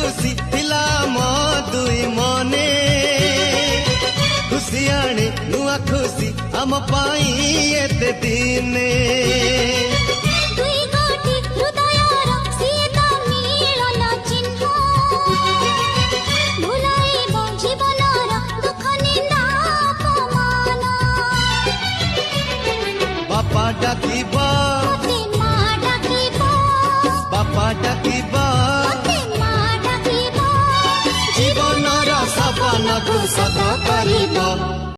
खुशी थिला मो दुई मने खुशी आने नुआ खुशी हम पाई एते दिने बापा डाकिबा बापा डाकिबा जीवन सपना को सदा करिबा।